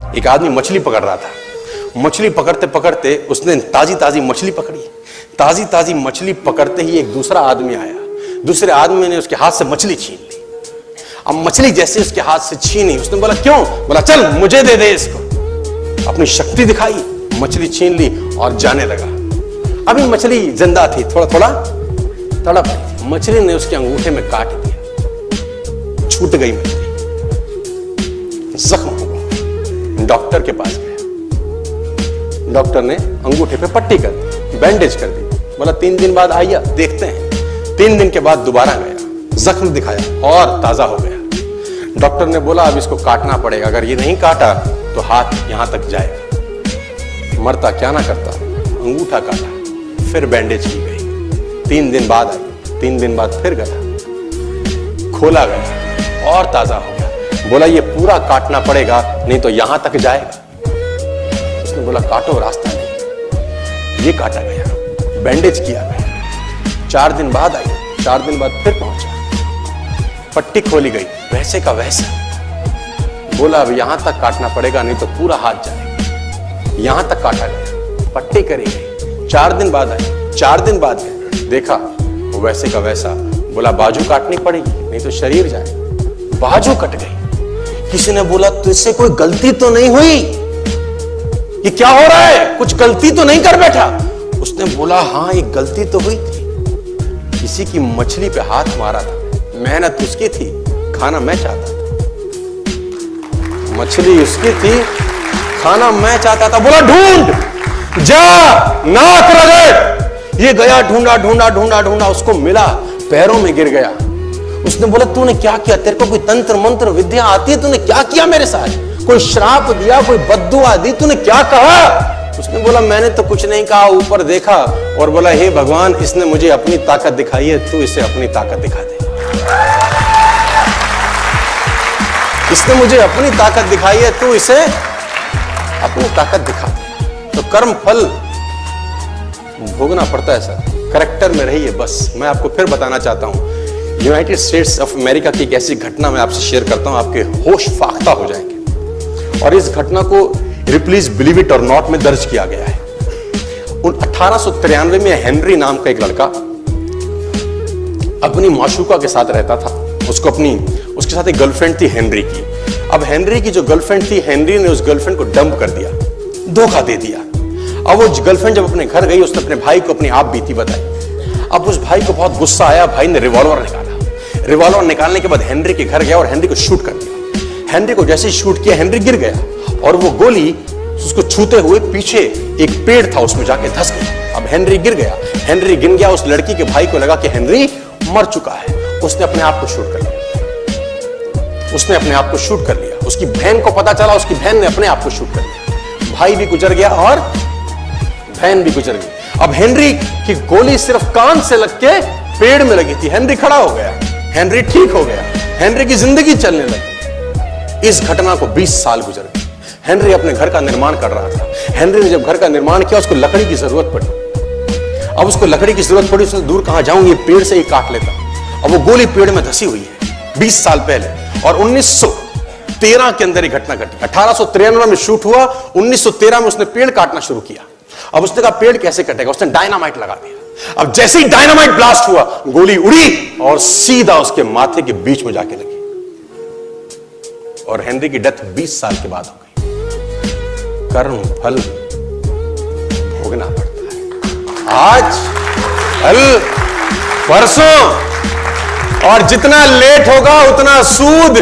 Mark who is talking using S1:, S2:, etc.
S1: एक आदमी मछली पकड़ रहा था। मछली पकड़ते पकड़ते उसने ताजी ताजी मछली पकड़ी। ताजी ताजी मछली पकड़ते ही एक दूसरा आदमी आया। दूसरे आदमी ने उसके हाथ से मछली छीन ली। अब मछली जैसे उसके हाथ से छीनी, उसने बोला क्यों? बोला चल मुझे दे दे इसको। अपनी शक्ति दिखाई, मछली छीन ली और जाने लगा। अभी मछली जिंदा थी, थोड़ा थोड़ा तड़प रही थी। मछली ने उसके अंगूठे में काट दिया, छूट गई मछली, जख्म हुआ। डॉक्टर के पास गया। डॉक्टर ने अंगूठे पे पट्टी कर दी, बैंडेज कर दी। बोला 3 दिन बाद आइए देखते हैं। 3 दिन के बाद दोबारा गया, जख्म दिखाया और ताजा हो गया। डॉक्टर ने बोला अब इसको काटना पड़ेगा, अगर ये नहीं काटा तो हाथ यहां तक जाएगा। मरता क्या ना करता, अंगूठा काटा, फिर बैंडेज की गई। 3 दिन बाद आई, 3 दिन बाद फिर गया, खोला गया और ताजा हो गया। बोला ये पूरा काटना पड़ेगा नहीं तो यहां तक जाएगा। उसने बोला काटो, रास्ता नहीं। ये काटा गया, बैंडेज किया गया। 4 दिन बाद आई, 4 दिन बाद फिर पहुंचा, पट्टी खोली गई, वैसे का वैसा। बोला अब यहां तक काटना पड़ेगा नहीं तो पूरा हाथ जाएगा। यहां तक काटा गया, पट्टी करी गई। 4 दिन बाद आई, 4 दिन बाद देखा वो वैसे का वैसा। बोला बाजू काटनी पड़ेगी नहीं तो शरीर जाएगा। बाजू कट गई। किसी ने बोला तुझसे कोई गलती तो नहीं हुई? ये क्या हो रहा है? कुछ गलती तो नहीं कर बैठा? उसने बोला हाँ एक गलती तो हुई थी। किसी की मछली पे हाथ मारा था, मेहनत उसकी थी, खाना मैं चाहता था। मछली उसकी थी, खाना मैं चाहता था। बोला ढूंढ, जा, नाक रगड़। ये गया, ढूंढा ढूंढा ढूंढा ढूंढा, उसको मिला, पैरों में गिर गया। उसने बोला तूने क्या किया? तेरे को कोई तंत्र मंत्र विद्या आती है? तूने क्या किया मेरे साथ? कोई श्राप दिया, कोई बद्दुआ दी? तूने क्या कहा? उसने बोला मैंने तो कुछ नहीं कहा, ऊपर देखा और बोला हे भगवान इसने मुझे अपनी ताकत दिखाई है, तू इसे अपनी ताकत दिखा दे। इसने मुझे अपनी ताकत दिखाई है, तू इसे अपनी ताकत दिखा दे। तो कर्म फल भोगना पड़ता है सर, करेक्टर में रहिए बस। मैं आपको फिर बताना चाहता हूं, यूनाइटेड स्टेट्स ऑफ अमेरिका की एक ऐसी घटना मैं आपसे शेयर करता हूं, आपके होश फाख्ता हो जाएंगे। और इस घटना को रिप्लीज बिलीव इट और नॉट में दर्ज किया गया है। 1893 में हेनरी नाम का एक लड़का अपनी माशूका के साथ रहता था। उसके साथ एक गर्लफ्रेंड थी हेनरी की। अब हेनरी की जो गर्लफ्रेंड थी, हेनरी ने उस गर्लफ्रेंड को डंप कर दिया, धोखा दे दिया। अब वो गर्लफ्रेंड जब अपने घर गई, उसने अपने भाई को अपनी आप बीती बताई। अब उस भाई को बहुत गुस्सा आया, भाई ने रिवॉल्वर निकाला। रिवॉल्वर निकालने के बाद हेनरी के घर गया और हेनरी को शूट कर दिया। हेनरी को जैसे ही शूट किया, हेनरी गिर गया और वो गोली उसको छूते हुए पीछे एक पेड़ था उसमें जाके धंस गई। अब हेनरी गिर गया, हेनरी गिर गया। उस लड़की के भाई को लगा कि हेनरी मर चुका है, उसने अपने आप को शूट कर लिया। उसने अपने आप को शूट कर लिया। उसकी बहन को पता चला, उसकी बहन ने अपने आप को शूट कर लिया। भाई भी गुजर गया और बहन भी गुजर गई। अब हेनरी की गोली सिर्फ कान से लग के पेड़ में लगी थी। हेनरी खड़ा हो गया, हेनरी ठीक हो गया, हेनरी की जिंदगी चलने लगी। इस घटना को 20 साल गुजर गए। हेनरी अपने घर का निर्माण कर रहा था। हेनरी ने जब घर का निर्माण किया, उसको लकड़ी की जरूरत पड़ी। अब उसको लकड़ी की जरूरत पड़ी, उसने दूर कहां जाऊं, ये पेड़ से ही काट लेता। अब वो गोली पेड़ में धसी हुई है 20 साल पहले। और 1913 के अंदर ये घटना घटी। 1893 में शूट हुआ, 1913 में उसने पेड़ काटना शुरू किया। अब उसने कहा पेड़ कैसे कटेगा, उसने डायनामाइट लगा दिया। अब जैसे ही डायनामाइट ब्लास्ट हुआ, गोली उड़ी और सीधा उसके माथे के बीच में जाके लगी और हेनरी की डेथ 20 साल के बाद हो गई। कर्म फल भोगना पड़ता है, आज कल परसों, और जितना लेट होगा उतना सूद।